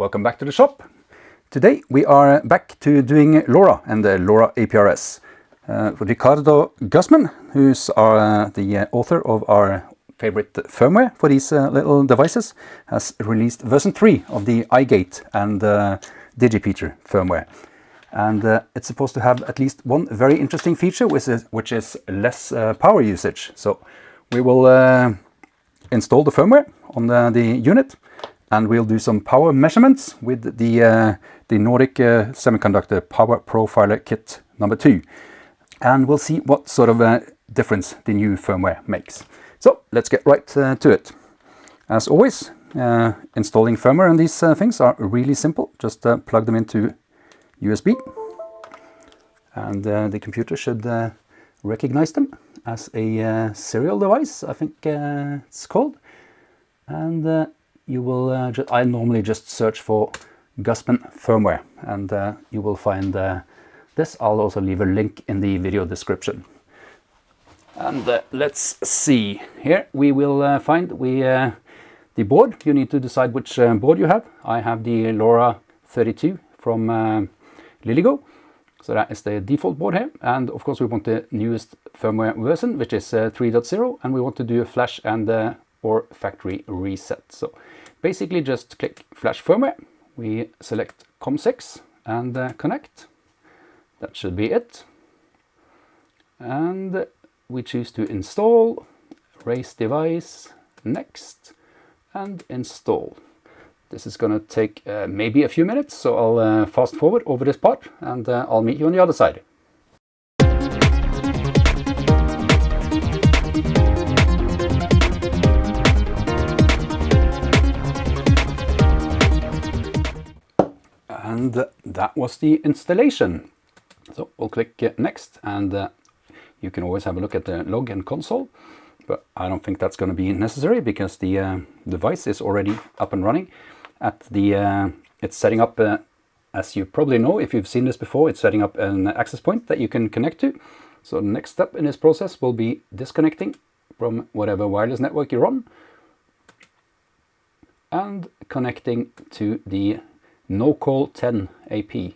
welcome back to the shop. Today we are back to doing LoRa and the LoRa APRS. Ricardo Guzman, who's the author of our favorite firmware for these little devices, has released version 3 of the iGate and Digipeater firmware. And it's supposed to have at least one very interesting feature, which is less power usage. So we will install the firmware on the unit, and we'll do some power measurements with the Nordic Semiconductor Power Profiler Kit number 2. And we'll see what sort of difference the new firmware makes. So let's get right to it. As always, installing firmware on these things are really simple. Just plug them into USB, and the computer should recognize them as a serial device, I think it's called. And you will, I normally just search for Guzman firmware, and you will find this. I'll also leave a link in the video description. And let's see, here we will find the board. You need to decide which board you have. I have the LoRa 32 from Liligo, so that is the default board here. And of course we want the newest firmware version, which is 3.0, and we want to do a flash and or factory reset. So basically just click flash firmware, we select COM6 and connect. That should be it. And we choose to install, raise device, next, and install. This is going to take maybe a few minutes, so I'll fast forward over this part, and I'll meet you on the other side. And that was the installation. So we'll click next, and you can always have a look at the log and console, but I don't think that's going to be necessary because the device is already up and running. It's setting up, as you probably know if you've seen this before, it's setting up an access point that you can connect to. So the next step in this process will be disconnecting from whatever wireless network you're on and connecting to the No-Call 10 AP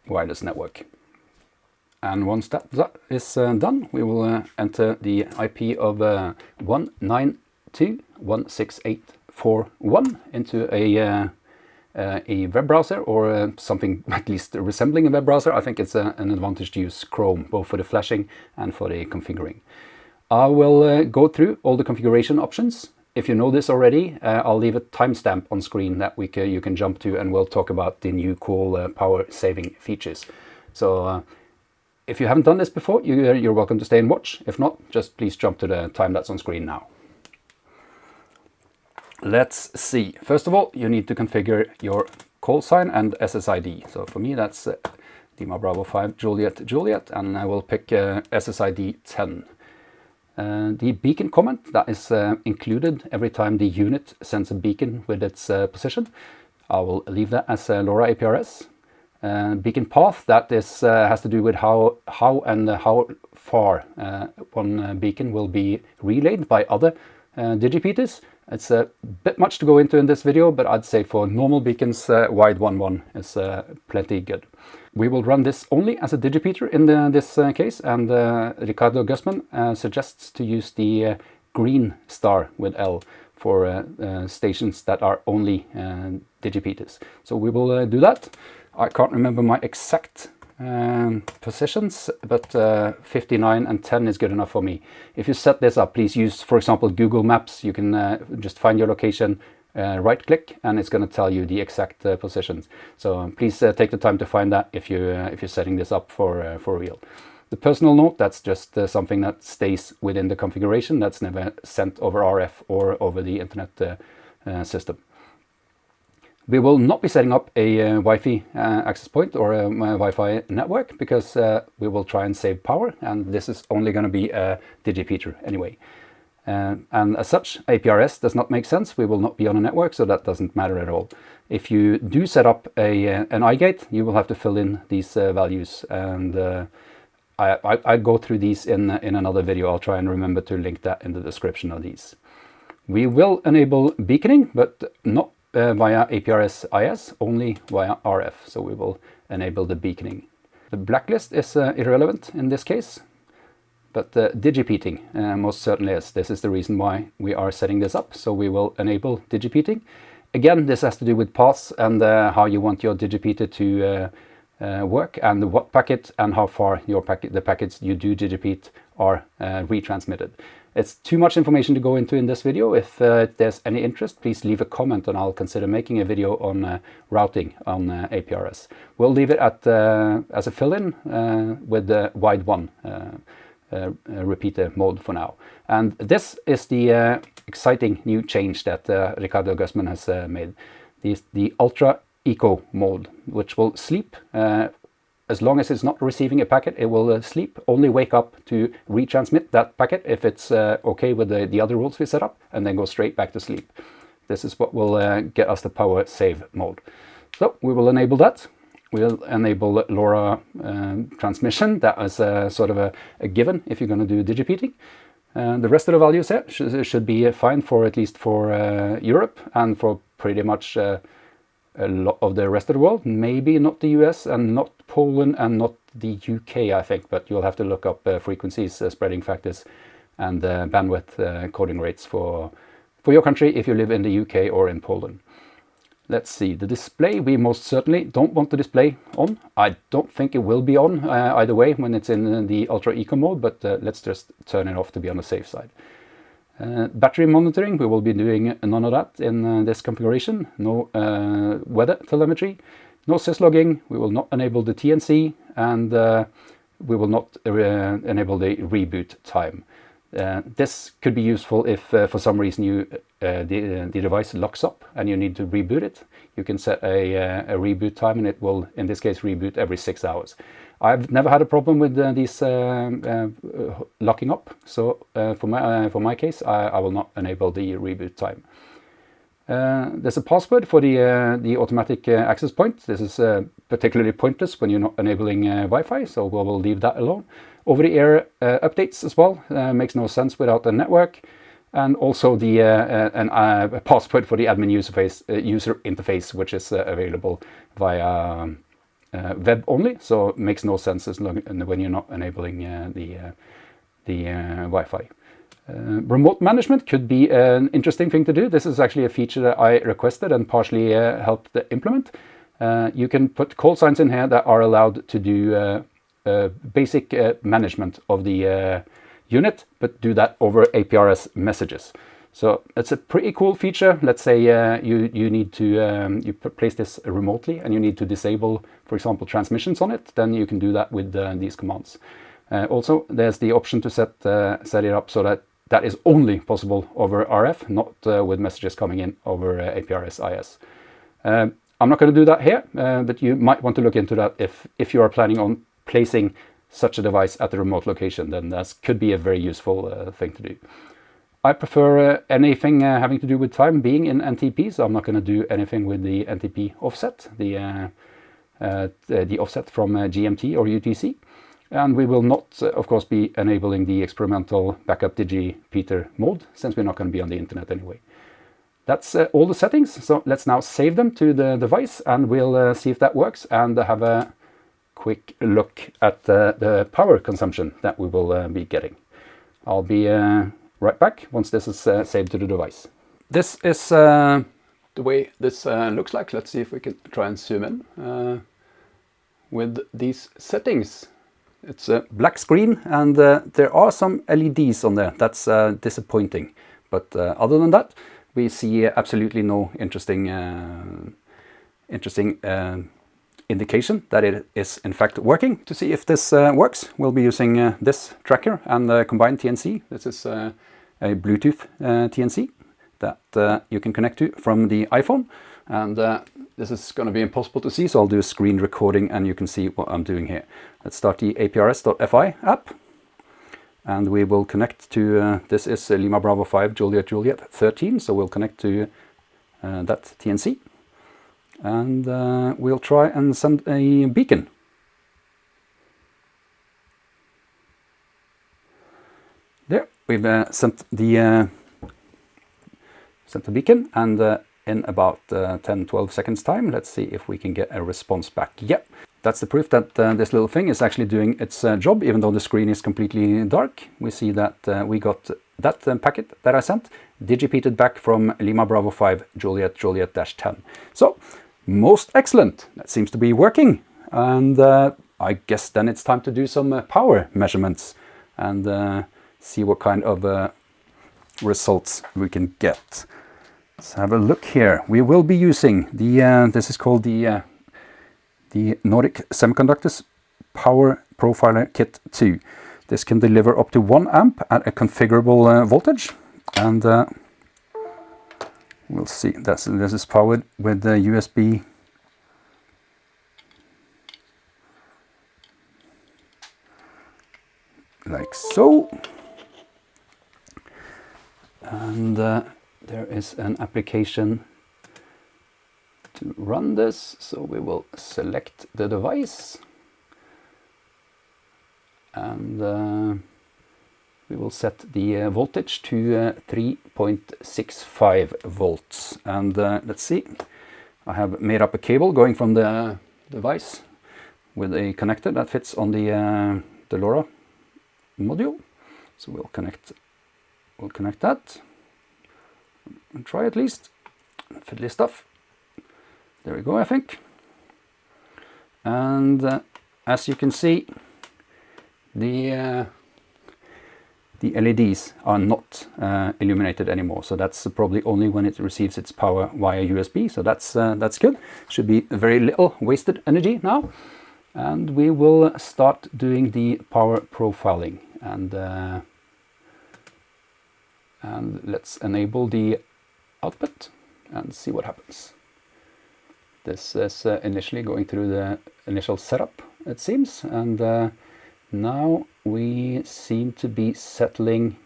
wireless network. And once that is done, we will enter the IP of 192.168.4.1 into a web browser, or something at least resembling a web browser. I think it's an advantage to use Chrome, both for the flashing and for the configuring. I will go through all the configuration options. If you know this already, I'll leave a timestamp on screen that you can jump to, and we'll talk about the new cool power saving features. So if you haven't done this before, you're welcome to stay and watch. If not, just please jump to the time that's on screen now. Let's see. First of all, you need to configure your call sign and SSID. So for me, that's Lima Bravo 5 Juliet Juliet, and I will pick SSID 10. The beacon comment that is included every time the unit sends a beacon with its position, I will leave that as LoRa APRS. Beacon path, that is has to do with how far one beacon will be relayed by other Digipeaters. It's a bit much to go into in this video, but I'd say for normal beacons, wide 1.1 is plenty good. We will run this only as a Digipeater in this case, and Ricardo Guzman suggests to use the green star with L for stations that are only Digipeaters. So we will do that. I can't remember my exact positions, but 59 and 10 is good enough for me. If you set this up, please use, for example, Google Maps. You can just find your location, right click, and it's going to tell you the exact positions. So please take the time to find that if you're setting this up for real. The personal note, that's just something that stays within the configuration. That's never sent over RF or over the internet system. We will not be setting up a Wi-Fi access point or a Wi-Fi network, because we will try and save power, and this is only going to be a Digipeater anyway. And as such, APRS does not make sense. We will not be on a network, so that doesn't matter at all. If you do set up an iGate, you will have to fill in these values, and I go through these in another video. I'll try and remember to link that in the description of these. We will enable beaconing, but not via APRS IS, only via RF. So we will enable the beaconing. The blacklist is irrelevant in this case, but digipeating most certainly is. This is the reason why we are setting this up. So we will enable digipeating. Again, this has to do with paths and how you want your digipeater to work, and what packet and how far the packets you do digipeat are retransmitted. It's too much information to go into in this video. If there's any interest, please leave a comment and I'll consider making a video on routing on APRS. We'll leave it at as a fill-in with the wide one repeater mode for now. And this is the exciting new change that Ricardo Guzman has made. The Ultra Eco mode, which will sleep as long as it's not receiving a packet. It will sleep, only wake up to retransmit that packet if it's okay with the other rules we set up, and then go straight back to sleep. This is what will get us the power save mode. So we will enable that. We'll enable LoRa transmission. That is sort of a given if you're going to do digipeating. The rest of the values here should be fine for at least for Europe and for pretty much a lot of the rest of the world. Maybe not the US and not Poland and not the UK, I think, but you'll have to look up frequencies, spreading factors, and bandwidth coding rates for your country if you live in the UK or in Poland. Let's see, the display we most certainly don't want the display on. I don't think it will be on either way when it's in the Ultra Eco mode, but let's just turn it off to be on the safe side. Battery monitoring, we will be doing none of that in this configuration. No weather telemetry, no syslogging. We will not enable the TNC, and we will not enable the reboot time. This could be useful if for some reason the device locks up and you need to reboot it. You can set a reboot time, and it will, in this case, reboot every 6 hours. I've never had a problem with these locking up, so for my case, I will not enable the reboot time. There's a password for the automatic access point. This is particularly pointless when you're not enabling Wi-Fi, so we'll leave that alone. Over-the-air updates as well makes no sense without a network, and also the a password for the admin user interface, which is available via web only, so it makes no sense as long when you're not enabling the Wi-Fi. Remote management could be an interesting thing to do. This is actually a feature that I requested and partially helped implement. You can put call signs in here that are allowed to do basic management of the unit, but do that over APRS messages. So it's a pretty cool feature. Let's say you need to you place this remotely and you need to disable, for example, transmissions on it. Then you can do that with these commands. Also, there's the option to set it up so that is only possible over RF, not with messages coming in over APRS IS. I'm not going to do that here, but you might want to look into that if you are planning on placing such a device at a remote location. Then that could be a very useful thing to do. I prefer anything having to do with time being in NTP, so I'm not going to do anything with the NTP offset, the offset from GMT or UTC. And we will not, of course, be enabling the experimental backup Digipeater mode, since we're not going to be on the internet anyway. That's all the settings, so let's now save them to the device, and we'll see if that works, and have a quick look at the power consumption that we will be getting. I'll be right back once this is saved to the device. This is the way this looks like. Let's see if we can try and zoom in with these settings. It's a black screen, and there are some LEDs on there. That's disappointing, but other than that, we see absolutely no interesting indication that it is in fact working. To see if this works, we'll be using this tracker and combined TNC. This is a Bluetooth TNC that you can connect to from the iPhone, and this is going to be impossible to see, so I'll do a screen recording and you can see what I'm doing here. Let's start the APRS.fi app, and we will connect to, this is Lima Bravo 5 Juliet Juliet 13, so we'll connect to that TNC, and we'll try and send a beacon. There, we've sent the beacon, and in about 10-12 seconds time. Let's see if we can get a response back. Yep, that's the proof that this little thing is actually doing its job, even though the screen is completely dark. We see that we got that packet that I sent digipeated back from Lima Bravo 5 Juliet Juliet-10. So most excellent. That seems to be working, and I guess then it's time to do some power measurements and see what kind of results we can get. Let's have a look here. We will be using the this is called the Nordic Semiconductors Power Profiler Kit 2. This can deliver up to 1 amp at a configurable voltage, and we'll see. This is powered with the USB like so, and there is an application to run this, so we will select the device, and we will set the voltage to 3.65 volts. And let's see, I have made up a cable going from the device with a connector that fits on the LoRa module. So we'll connect that and try at least fiddly stuff. There we go, I think. And as you can see, the LEDs are not illuminated anymore, so that's probably only when it receives its power via USB. So that's good. Should be very little wasted energy now. And we will start doing the power profiling, and let's enable the output and see what happens. This is initially going through the initial setup, it seems, and now we seem to be settling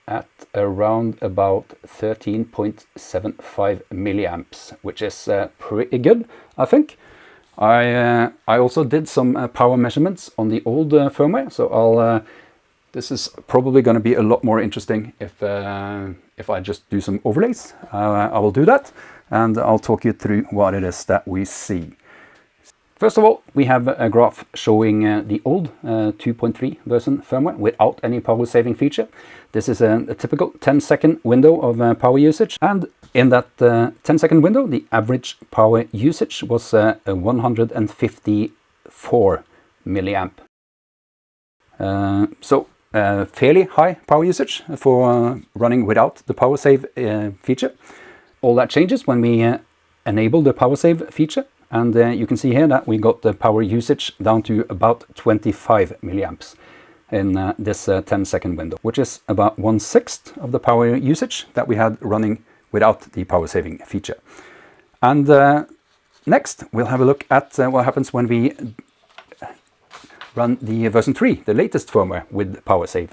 at around about 13.75 milliamps, which is pretty good, I think. I also did some power measurements on the old firmware, so this is probably going to be a lot more interesting if I just do some overlays. I will do that, and I'll talk you through what it is that we see. First of all, we have a graph showing the old 2.3 version firmware without any power saving feature. This is a typical 10-second window of power usage, and in that 10-second window, the average power usage was 154 milliamp. So fairly high power usage for running without the power save feature. All that changes when we enable the power save feature. And you can see here that we got the power usage down to about 25 milliamps in this 10-second window, which is about 1/6 of the power usage that we had running without the power saving feature. And next, we'll have a look at what happens when we run the version 3, the latest firmware with power save.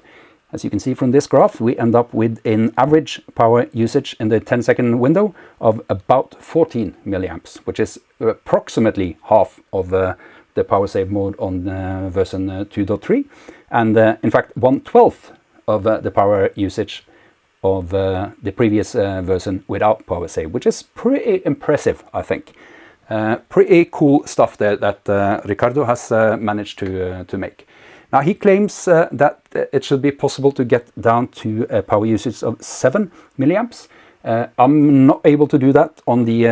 As you can see from this graph, we end up with an average power usage in the 10-second window of about 14 milliamps, which is approximately half of the power save mode on version 2.3, and in fact 1/12 of the power usage of the previous version without power save, which is pretty impressive, I think. Pretty cool stuff there that Ricardo has managed to make. Now he claims that it should be possible to get down to a power usage of 7 milliamps. I'm not able to do that on the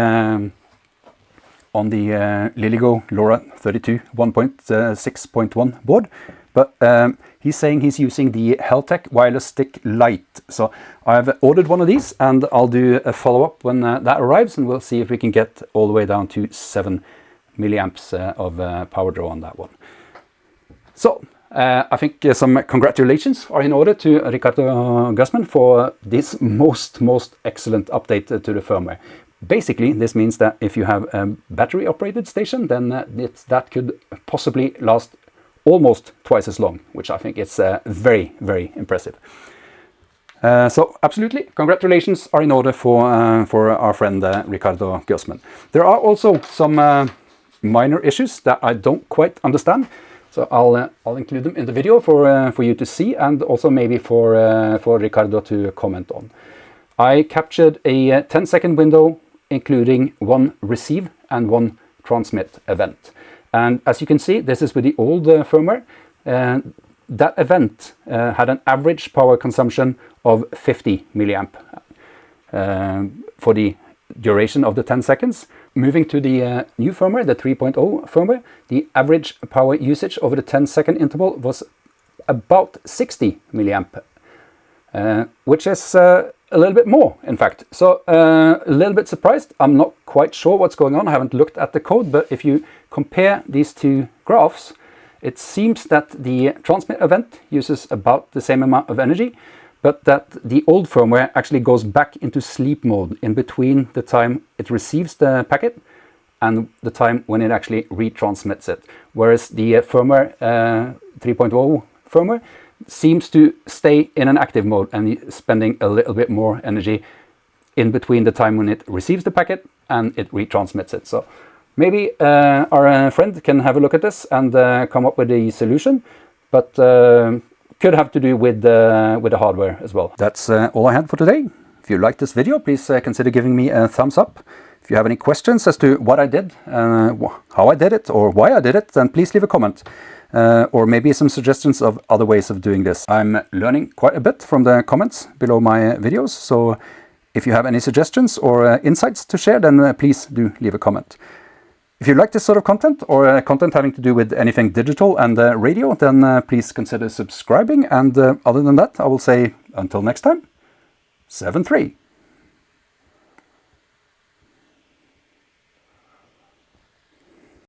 Liligo LoRa 32 1.6.1 board, but he's saying he's using the Heltec Wireless Stick Lite. So I've ordered one of these, and I'll do a follow-up when that arrives, and we'll see if we can get all the way down to 7 milliamps of power draw on that one. So I think some congratulations are in order to Ricardo Guzman for this most excellent update to the firmware. Basically, this means that if you have a battery operated station, then that could possibly last almost twice as long, which I think is very impressive. So absolutely, congratulations are in order for our friend Ricardo Guzman. There are also some minor issues that I don't quite understand. So I'll include them in the video for you to see, and also maybe for Ricardo to comment on. I captured a 10-second window including one receive and one transmit event. And as you can see, this is with the old firmware. That event had an average power consumption of 50 milliamp for the duration of the 10 seconds. Moving to the new firmware, the 3.0 firmware, the average power usage over the 10-second interval was about 60 milliamp, which is a little bit more, in fact. So a little bit surprised. I'm not quite sure what's going on. I haven't looked at the code, but if you compare these two graphs, it seems that the transmit event uses about the same amount of energy, but that the old firmware actually goes back into sleep mode in between the time it receives the packet and the time when it actually retransmits it. Whereas the firmware 3.0 firmware seems to stay in an active mode and spending a little bit more energy in between the time when it receives the packet and it retransmits it. So maybe our friend can have a look at this and come up with a solution, but could have to do with the hardware as well. That's all I had for today. If you liked this video, please consider giving me a thumbs up. If you have any questions as to what I did, how I did it, or why I did it, then please leave a comment. Or maybe some suggestions of other ways of doing this. I'm learning quite a bit from the comments below my videos, so if you have any suggestions or insights to share, then please do leave a comment. If you like this sort of content, or content having to do with anything digital and radio, then please consider subscribing. And other than that, I will say until next time, 7-3.